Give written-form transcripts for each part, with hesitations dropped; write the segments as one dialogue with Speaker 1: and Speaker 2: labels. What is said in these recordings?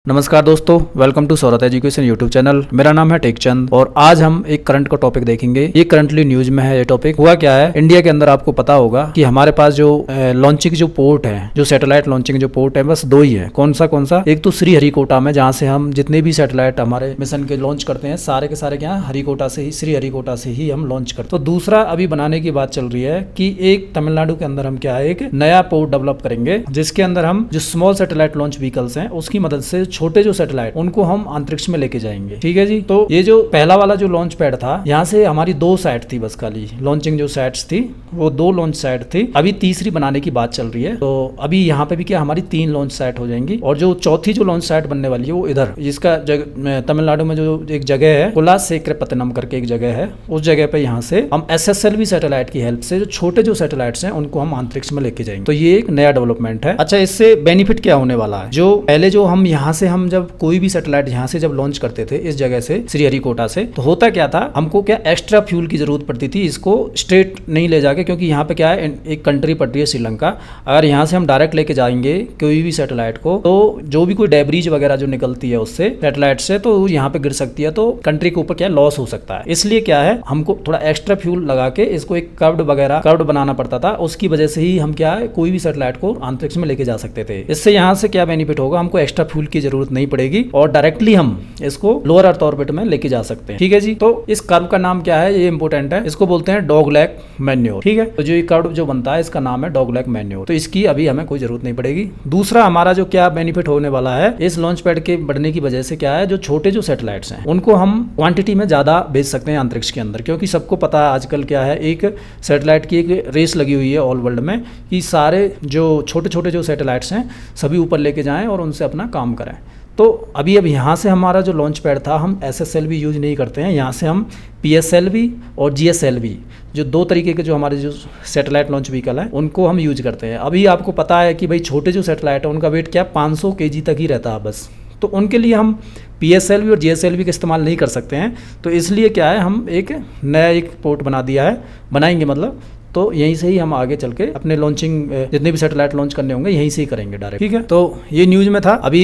Speaker 1: नमस्कार दोस्तों, welcome to Saurath education YouTube channel. मेरा नाम है टेकचंद और आज हम एक करंट का टॉपिक देखेंगे। ये करंटली न्यूज में है। ये टॉपिक हुआ क्या है, इंडिया के अंदर आपको पता होगा कि हमारे पास जो लॉन्चिंग जो पोर्ट है, जो सैटेलाइट लॉन्चिंग जो पोर्ट है, बस दो ही है। कौन सा? एक तो श्रीहरिकोटा में, जहाँ से हम जितने भी सैटेलाइट हमारे मिशन के लॉन्च करते हैं सारे के सारे क्या हरिकोटा से ही, श्रीहरिकोटा से ही हम लॉन्च करते हैं। तो दूसरा अभी बनाने की बात चल रही है कि एक तमिलनाडु के अंदर हम क्या है, एक नया पोर्ट डेवलप करेंगे जिसके अंदर हम जो स्मॉल सैटेलाइट लॉन्च व्हीकल्स हैं उसकी मदद से छोटे जो सैटेलाइट उनको हम अंतरिक्ष में लेके जाएंगे। ठीक है जी। तो ये जो पहला वाला जो लॉन्च पैड था, यहाँ से हमारी दो साइट थी बस, खाली लॉन्चिंग जो साइट्स थी वो दो लॉन्च साइट थी। अभी तीसरी बनाने की बात चल रही है। तो अभी यहाँ पे भी क्या हमारी 3 लॉन्च साइट हो जाएंगी और जो चौथी जो लॉन्च साइट बनने वाली है वो इधर, जिसका तमिलनाडु में जो एक जगह है कोलासेकरपत्तनम करके एक जगह है, उस जगह पे यहाँ से हम SSLV सैटेलाइट की हेल्प से जो छोटे जो सैटेलाइट्स हैं उनको हम अंतरिक्ष में लेके जाएंगे। तो ये एक नया डेवलपमेंट है। अच्छा, इससे बेनिफिट क्या होने वाला है, जो पहले जो हम यहाँ से हम जब कोई भी सैटेलाइट यहाँ से जब लॉन्च करते थे इस जगह से श्रीहरिकोटा से, तो होता क्या था, हमको क्या एक्स्ट्रा फ्यूल की जरूरत पड़ती थी इसको स्ट्रेट नहीं ले जाके, क्योंकि यहाँ पे क्या है एक कंट्री पड़ रही है श्रीलंका। अगर यहाँ से हम डायरेक्ट लेके जाएंगे कोई भी सैटेलाइट को, तो जो भी कोई डेब्रीज वगैरह जो निकलती है उससे सैटेलाइट से, तो यहाँ पे गिर सकती है, तो कंट्री के ऊपर क्या लॉस हो सकता है। इसलिए क्या है, हमको थोड़ा एक्स्ट्रा फ्यूल लगा के इसको एक कर्व्ड बनाना पड़ता था। उसकी वजह से ही हम क्या है कोई भी सैटेलाइट को अंतरिक्ष में लेके जा सकते थे। इससे यहाँ से क्या बेनिफिट होगा, हमको एक्स्ट्रा फ्यूल की जरूरत नहीं पड़ेगी और डायरेक्टली हम इसको लोअर अर्थ ऑर्बिट में लेके जा सकते हैं। ठीक है जी। तो इस कर्व का नाम क्या है, ये इंपॉर्टेंट है। इसको बोलते हैं डॉगलेग मैन्योर। ठीक है। तो जो ये कर्व जो बनता है इसका नाम है डॉगलेग मैन्योर। तो इसकी अभी हमें कोई जरूरत नहीं पड़ेगी। दूसरा हमारा जो क्या बेनिफिट होने वाला है इस लॉन्च पैड के बढ़ने की वजह से, क्या है, जो छोटे जो सैटेलाइट्स हैं उनको हम क्वांटिटी में ज्यादा भेज सकते हैं अंतरिक्ष के अंदर, क्योंकि सबको पता है आजकल क्या है, एक सैटेलाइट की एक रेस लगी हुई है ऑल वर्ल्ड में कि सारे जो छोटे छोटे जो सैटेलाइट्स हैं सभी ऊपर लेके जाएं और उनसे अपना काम करें। तो अभी यहाँ से हमारा जो लॉन्च पैड था, हम SSLV यूज नहीं करते हैं, यहाँ से हम PSLV और GSLV जो दो तरीके के जो हमारे जो सैटेलाइट लॉन्च व्हीकल है उनको हम यूज करते हैं। अभी आपको पता है कि भाई छोटे जो सैटेलाइट है उनका वेट क्या 500 kg तक ही रहता है बस, तो उनके लिए हम PSLV और GSLV का इस्तेमाल नहीं कर सकते हैं। तो इसलिए क्या है, हम एक नया एक पोर्ट बनाएंगे मतलब, तो यहीं से ही हम आगे चल के अपने लॉन्चिंग जितने भी सैटेलाइट लॉन्च करने होंगे यहीं से ही करेंगे डायरेक्ट। ठीक है। तो ये न्यूज़ में था। अभी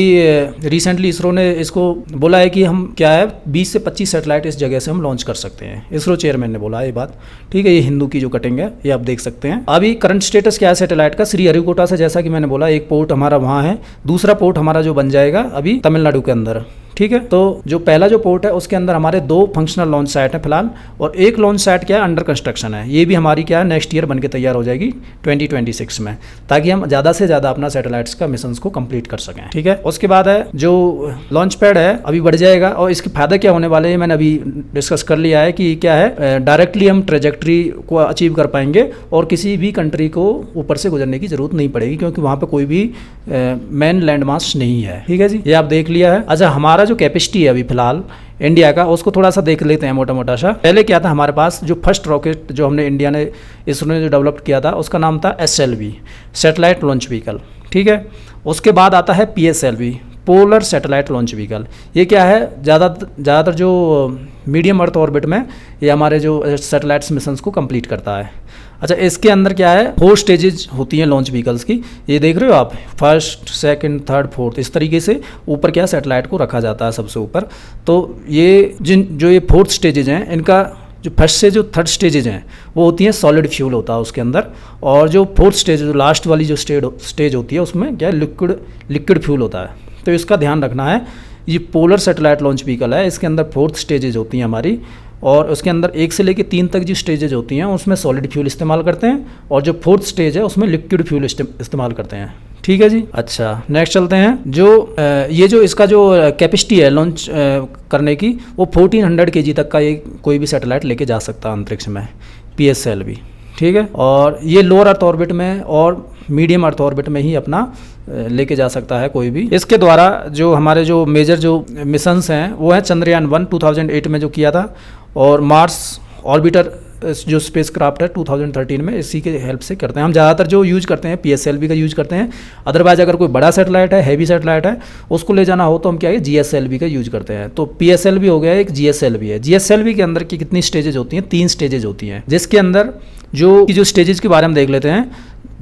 Speaker 1: रिसेंटली इसरो ने इसको बोला है कि हम क्या है 20 से 25 सैटेलाइट इस जगह से हम लॉन्च कर सकते हैं। इसरो चेयरमैन ने बोला ये बात। ठीक है। ये हिंदू की जो कटिंग है ये आप देख सकते हैं। अभी करंट स्टेटस क्या है सैटेलाइट का, श्रीहरिकोटा से जैसा कि मैंने बोला एक पोर्ट हमारा वहाँ है, दूसरा पोर्ट हमारा जो बन जाएगा अभी तमिलनाडु के अंदर। ठीक है। तो जो पहला जो पोर्ट है उसके अंदर हमारे 2 फंक्शनल लॉन्च साइट है फिलहाल, और एक लॉन्च साइट क्या है अंडर कंस्ट्रक्शन है। ये भी हमारी क्या है नेक्स्ट ईयर बनके तैयार हो जाएगी 2026 में, ताकि हम ज़्यादा से ज़्यादा अपना सैटेलाइट्स का मिशन को कंप्लीट कर सकें। ठीक है। उसके बाद है जो लॉन्च पैड है अभी बढ़ जाएगा, और इसके फायदा क्या होने वाले हैं मैंने अभी डिस्कस कर लिया है कि क्या है, डायरेक्टली हम ट्रेजेक्ट्री को अचीव कर पाएंगे और किसी भी कंट्री को ऊपर से गुजरने की जरूरत नहीं पड़ेगी, क्योंकि वहाँ पर कोई भी मेन लैंड मास नहीं है। ठीक है जी। ये आप देख लिया है। अच्छा, हमारा जो कैपेसिटी है अभी फिलहाल इंडिया का, उसको थोड़ा सा देख लेते हैं मोटा सा। पहले क्या था हमारे पास, जो फर्स्ट रॉकेट जो हमने इंडिया ने इसरो ने जो डेवलप किया था उसका नाम था SLV सैटेलाइट लॉन्च व्हीकल। ठीक है। उसके बाद आता है PSLV polar satellite launch vehicle. ये क्या है, ज़्यादातर जो मीडियम अर्थ ऑर्बिट में ये हमारे जो सैटेलाइट्स मिशंस को कंप्लीट करता है। अच्छा, इसके अंदर क्या है 4 स्टेजेज होती हैं लॉन्च व्हीकल्स की। ये देख रहे हो आप, फर्स्ट, सेकंड, थर्ड, फोर्थ, इस तरीके से ऊपर क्या सैटेलाइट को रखा जाता है सबसे ऊपर। तो ये जो ये 4th स्टेजेज हैं, इनका जो फर्स्ट से जो 3rd स्टेजेज हैं वो होती हैं सॉलिड फ्यूल होता है उसके अंदर, और जो 4th स्टेज जो लास्ट वाली जो स्टेज होती है उसमें क्या लिक्विड फ्यूल होता है। तो इसका ध्यान रखना है। ये पोलर सैटेलाइट लॉन्च व्हीकल है, इसके अंदर 4th स्टेजेज होती हैं हमारी, और उसके अंदर 1 से लेकर 3 तक जो स्टेजेज होती हैं उसमें सॉलिड फ्यूल इस्तेमाल करते हैं, और जो 4th स्टेज है उसमें लिक्विड फ्यूल इस्तेमाल करते हैं। ठीक है जी। अच्छा, नेक्स्ट चलते हैं। जो ये जो इसका जो कैपेसिटी है लॉन्च करने की, वो 1400 kg तक का ये कोई भी सैटेलाइट लेके जा सकता है अंतरिक्ष में, PSLV। ठीक है। और ये लोअर अर्थ ऑर्बिट में और मीडियम अर्थ ऑर्बिट में ही अपना लेके जा सकता है कोई भी। इसके द्वारा जो हमारे जो मेजर जो मिशंस हैं वो है चंद्रयान 1 2008 में जो किया था, और मार्स ऑर्बिटर जो स्पेस क्राफ्ट है 2013 में, इसी के हेल्प से करते हैं। हम ज़्यादातर जो यूज करते हैं PSLV का यूज करते हैं। अदरवाइज अगर कोई बड़ा सैटेलाइट है, हैवी सैटेलाइट है, उसको ले जाना हो तो हम क्या है GSLV का यूज करते हैं। तो PSLV हो गया, एक GSLV है। GSLV के अंदर की कितनी स्टेजेज होती हैं, 3 स्टेजेज होती हैं, जिसके अंदर जो स्टेजेस के बारे में देख लेते हैं।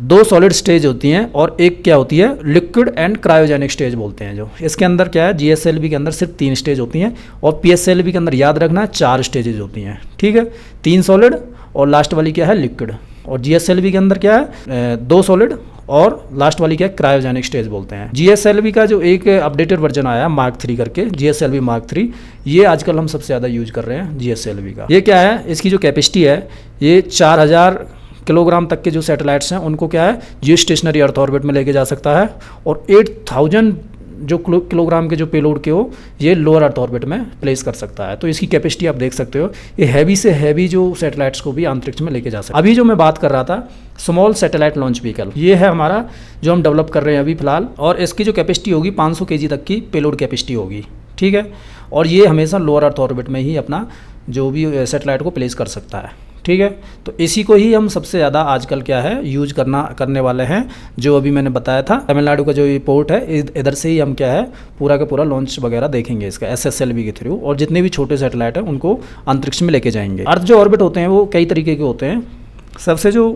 Speaker 1: दो सॉलिड स्टेज होती हैं और एक क्या होती है, लिक्विड एंड क्रायोजेनिक स्टेज बोलते हैं। जो इसके अंदर क्या है, जीएसएलवी के अंदर सिर्फ 3 स्टेज होती हैं और पीएसएलवी के अंदर याद रखना 4 स्टेजेज होती हैं। ठीक है, 3 सॉलिड और लास्ट वाली क्या है, लिक्विड। और जीएसएलवी के अंदर क्या है, 2 सॉलिड और लास्ट वाली क्या है, क्रायोजेनिक स्टेज बोलते हैं। जीएसएलवी का जो एक अपडेटेड वर्जन आया मार्क 3 करके, जीएसएलवी मार्क 3, ये आजकल हम सबसे ज़्यादा यूज कर रहे हैं जीएसएलवी का। ये क्या है, इसकी जो कैपेसिटी है, ये 4000 किलोग्राम तक के जो सैटेलाइट्स हैं उनको क्या है, जियो स्टेशनरी अर्थ ऑर्बिट में लेके जा सकता है। और 8000 जो किलोग्राम के जो पेलोड के हो, ये लोअर अर्थ ऑर्बिट में प्लेस कर सकता है। तो इसकी कैपेसिटी आप देख सकते हो। ये हैवी से हैवी जो सैटेलाइट्स को भी अंतरिक्ष में लेके जा सकता है। अभी जो मैं बात कर रहा था स्मॉल सैटेलाइट लॉन्च व्हीकल, ये है हमारा जो हम डेवलप कर रहे हैं अभी फिलहाल। और इसकी जो कैपेसिटी होगी 500 kg तक की पेलोड कैपेसिटी होगी। ठीक है, और ये हमेशा लोअर अर्थ ऑर्बिट में ही अपना जो भी सैटेलाइट को प्लेस कर सकता है। ठीक है, तो इसी को ही हम सबसे ज़्यादा आजकल क्या है यूज करने वाले हैं। जो अभी मैंने बताया था, तमिलनाडु का जो ये पोर्ट है, इधर से ही हम क्या है पूरा का पूरा लॉन्च वगैरह देखेंगे इसका SSLV के थ्रू। और जितने भी छोटे सैटेलाइट हैं उनको अंतरिक्ष में लेके जाएंगे। अर्थ जो ऑर्बिट होते हैं वो कई तरीके के होते हैं। सबसे जो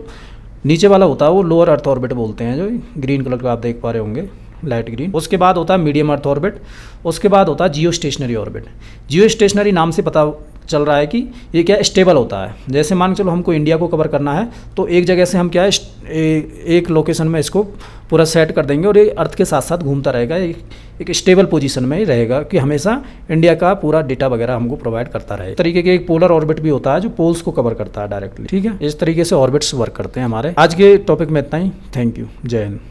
Speaker 1: नीचे वाला होता है वो लोअर अर्थ ऑर्बिट बोलते हैं, जो ग्रीन कलर का आप देख पा रहे होंगे, लाइट ग्रीन। उसके बाद होता है मीडियम अर्थ ऑर्बिट। उसके बाद होता है जियो स्टेशनरी ऑर्बिट। जियो स्टेशनरी नाम से पता चल रहा है कि ये क्या स्टेबल होता है। जैसे मान के चलो हमको इंडिया को कवर करना है, तो एक जगह से हम क्या है एक लोकेशन में इसको पूरा सेट कर देंगे और ये अर्थ के साथ साथ घूमता रहेगा। एक स्टेबल पोजीशन में ही रहेगा कि हमेशा इंडिया का पूरा डेटा वगैरह हमको प्रोवाइड करता रहे। इस तरीके के एक पोलर ऑर्बिट भी होता है जो पोल्स को कवर करता है डायरेक्टली। ठीक है, इस तरीके से ऑर्बिट्स वर्क करते हैं हमारे। आज के टॉपिक में इतना ही। थैंक यू, जय हिंद।